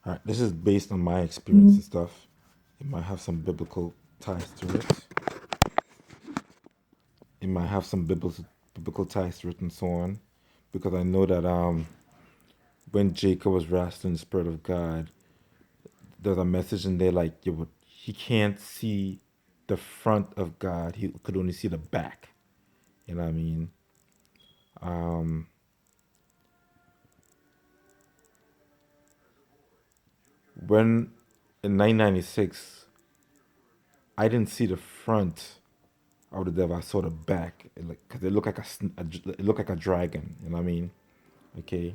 All right, this is based on my experience and stuff. It might have some biblical ties to it. It might have some biblical ties to it and so on, because I know that when Jacob was wrestling the spirit of God, there's a message in there like he can't see the front of God. He could only see the back. You know what I mean? When in 1996, I didn't see the front of the devil. I saw the back, because it looked like it looked like a dragon. You know what I mean? Okay.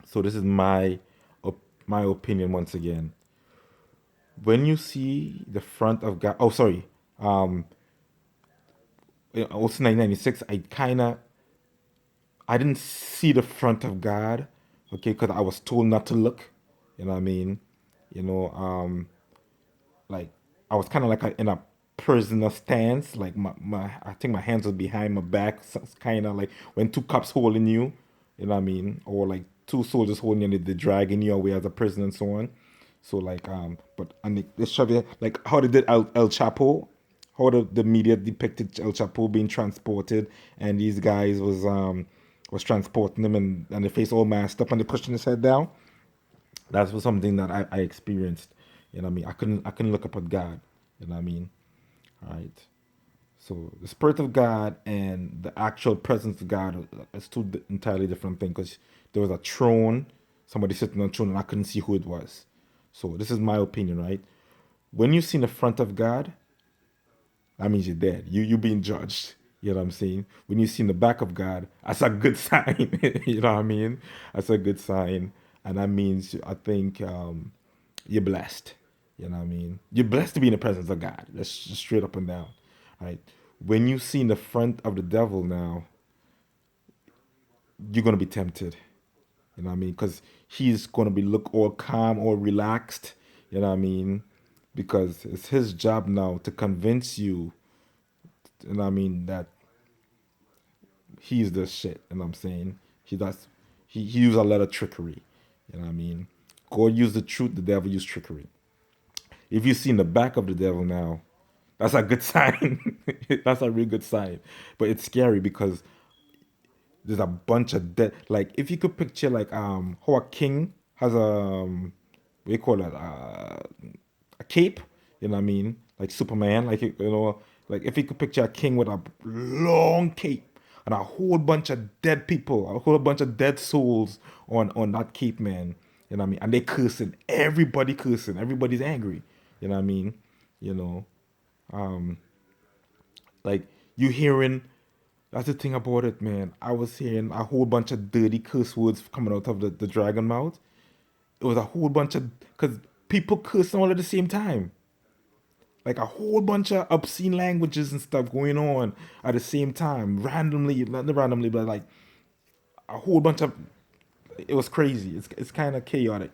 So this is my opinion once again. When you see the front of God, oh sorry, also 1996, I didn't see the front of God, okay, because I was told not to look. You know what I mean? You know, like I was kind of like in a prisoner stance. Like I think my hands were behind my back. So it's kind of like when two cops holding you. You know what I mean? Or like two soldiers holding you and they're dragging you away as a prisoner and so on. So like but and they show you like how they did El Chapo, how the media depicted El Chapo being transported, and these guys was transporting him, and the face all masked up and they pushing his head down. That was something that I experienced. You know what I mean? I couldn't look up at God. You know what I mean? All right. So the spirit of God and the actual presence of God is two entirely different things. Because there was a throne, somebody sitting on a throne, and I couldn't see who it was. So this is my opinion, right? When you see the front of God, that means you're dead. You being judged. You know what I'm saying? When you see in the back of God, that's a good sign. You know what I mean? That's a good sign, and that means I think you're blessed. You know what I mean? You're blessed to be in the presence of God. That's just straight up and down, right? When you see in the front of the devil now, you're gonna be tempted. You know what I mean? Because he's gonna be look all calm, all relaxed. You know what I mean? Because it's his job now to convince you. You know what I mean? That he's the shit. You know what I'm saying? He used a lot of trickery. You know what I mean? God used the truth, the devil used trickery. If you see in the back of the devil now, that's a good sign. That's a real good sign. But it's scary because there's a bunch of dead. Like if you could picture like how a king has what do you call it, a cape. You know what I mean? Like Superman. Like like if you could picture a king with a long cape and a whole bunch of dead people, a whole bunch of dead souls on that cape, man. You know what I mean? And they cursing, everybody cursing, everybody's angry. You know what I mean? You know, like you hearing. That's the thing about it, man. I was hearing a whole bunch of dirty curse words coming out of the dragon mouth. It was a whole bunch of because people cursing all at the same time, like a whole bunch of obscene languages and stuff going on at the same time, randomly, not randomly, but like a whole bunch of. It was crazy. It's kind of chaotic.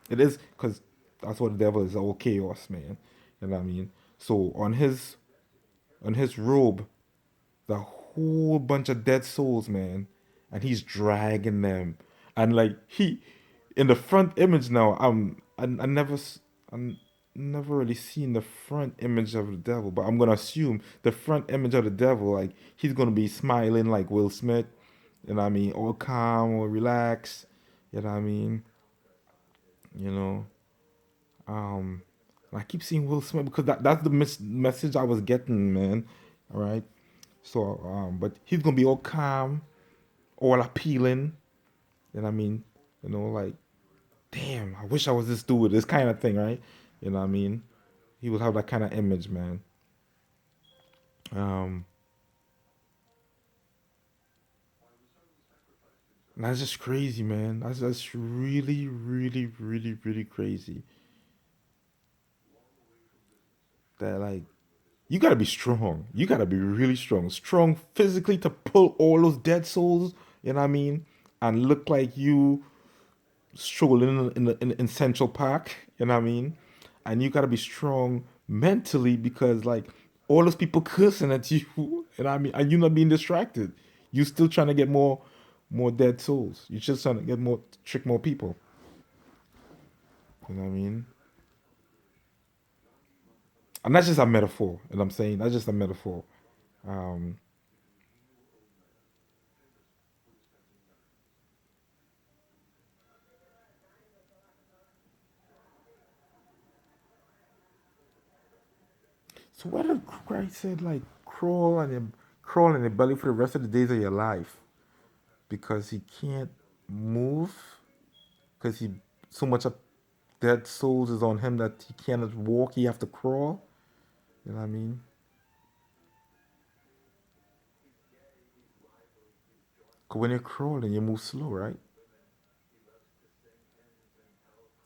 It is because that's what the devil is, all chaos, man. You know what I mean? So on his robe, the whole bunch of dead souls, man, and he's dragging them, and like he, in the front image now, I never really seen the front image of the devil, but I'm gonna assume the front image of the devil, like he's gonna be smiling like Will Smith, you know what I mean, all calm or relaxed, you know what I mean, you know, um, I keep seeing Will Smith because that's the message I was getting, man. All right. So, but he's gonna be all calm, all appealing. You know what I mean? Like, damn, I wish I was this dude, this kind of thing, right? You know what I mean? He would have that kind of image, man. Um, and that's just crazy, man. That's really, really, really, really crazy. That like you gotta be strong. You gotta be really strong. Strong physically to pull all those dead souls, you know what I mean? And look like you strolling in Central Park, you know what I mean? And you gotta be strong mentally because like all those people cursing at you, you know what I mean? And you not being distracted. You still trying to get more dead souls. You're just trying to get more trick more people. You know what I mean? And that's just a metaphor. And I'm saying that's just a metaphor. Um, so what did Christ said like crawl in your belly for the rest of the days of your life because he can't move because he so much of dead souls is on him that he cannot walk. He have to crawl. You know what I mean? Cause when you're crawling, you move slow, right?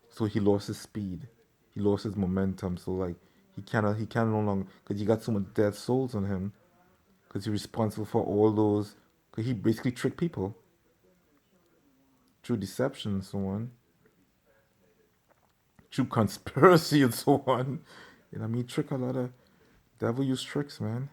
So he lost his speed. He lost his momentum. So like he cannot no longer because he got so much dead souls on him because he's responsible for all those. Because he basically tricked people through deception and so on, through conspiracy and so on. You know what I mean? Trick a lot of devil use tricks, man.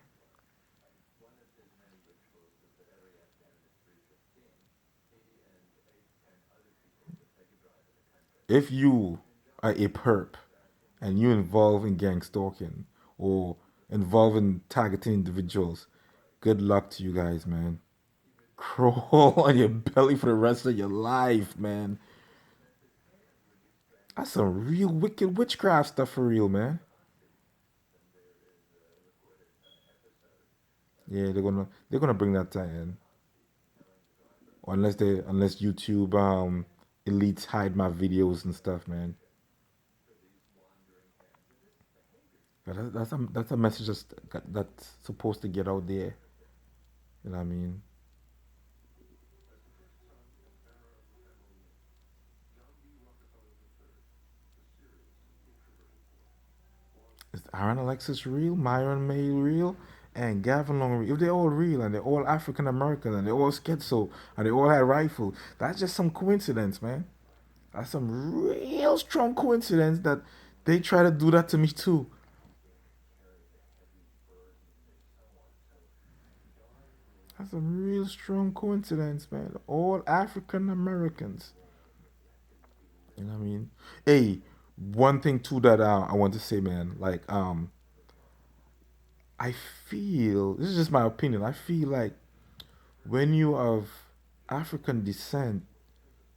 If you are a perp and you involved in gang stalking or involved in targeting individuals, good luck to you guys, man. Crawl on your belly for the rest of your life, man. That's some real wicked witchcraft stuff for real, man. Yeah, they're gonna bring that in. Or unless YouTube elites hide my videos and stuff, man. But that's a message that's supposed to get out there. You know what I mean? Is Aaron Alexis real? Myron May real? And Gavin Long real? If they're all real and they're all African American and they're all schizo and they all had rifle, that's just some coincidence, man. That's some real strong coincidence that they try to do that to me too. That's a real strong coincidence, man. All African Americans. You know what I mean? Hey, one thing too that I want to say, man. Like, I feel this is just my opinion. I feel like when you have African descent,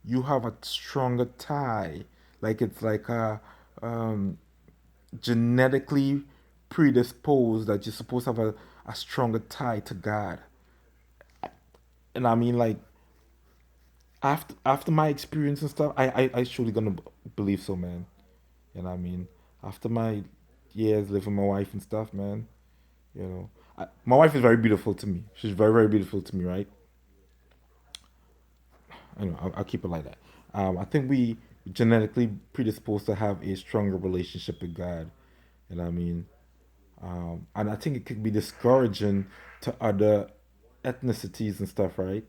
you have a stronger tie. Like it's like a um, genetically predisposed that you're supposed to have a stronger tie to God. And I mean, like after my experience and stuff, I surely gonna believe so, man. You know what I mean? After my years living with my wife and stuff, man. You know, my wife is very beautiful to me. She's very very beautiful to me, right? I know I'll keep it like that. I think we genetically predisposed to have a stronger relationship with God. You know what I mean? And I think it could be discouraging to other ethnicities and stuff, right?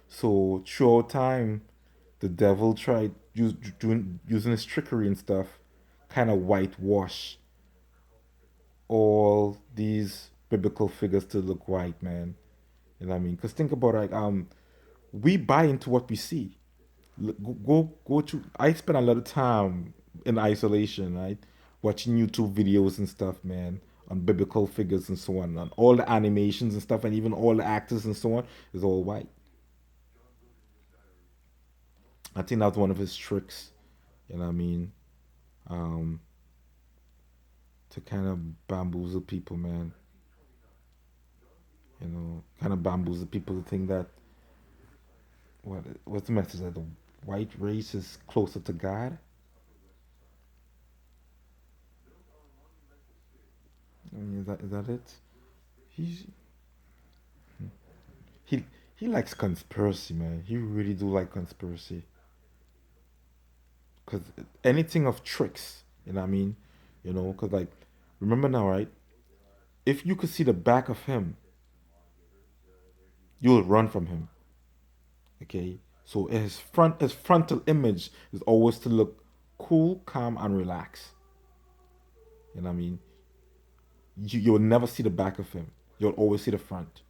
So throughout time, the devil tried using his trickery and stuff, kind of whitewash all these biblical figures to look white, man. You know what I mean? Because think about it, like, we buy into what we see. Go to. I spend a lot of time in isolation, right, watching YouTube videos and stuff, man, on biblical figures and so on all the animations and stuff, and even all the actors and so on is all white. I think that's one of his tricks. You know what I mean? Um, to kind of bamboozle people, man. You know, kind of bamboozle people to think that what's the message that the white race is closer to God. I mean, is that it? He's he he likes conspiracy, man. He really do like conspiracy. Cause anything of tricks, you know what I mean? You know, cause like remember now, right? If you could see the back of him, you'll run from him. Okay. So his frontal image is always to look cool, calm, and relaxed. You know what I mean? You'll never see the back of him. You'll always see the front.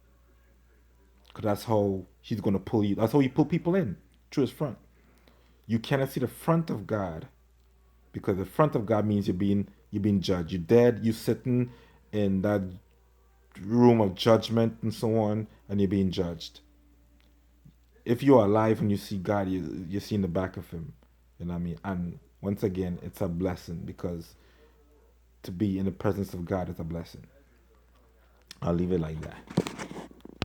Cause that's how he's gonna pull you. That's how he pull people in through his front. You cannot see the front of God because the front of God means you're being judged. You're dead. You're sitting in that room of judgment and so on, and you're being judged. If you're alive and you see God, you're seeing the back of Him. You know what I mean? And once again, it's a blessing because to be in the presence of God is a blessing. I'll leave it like that.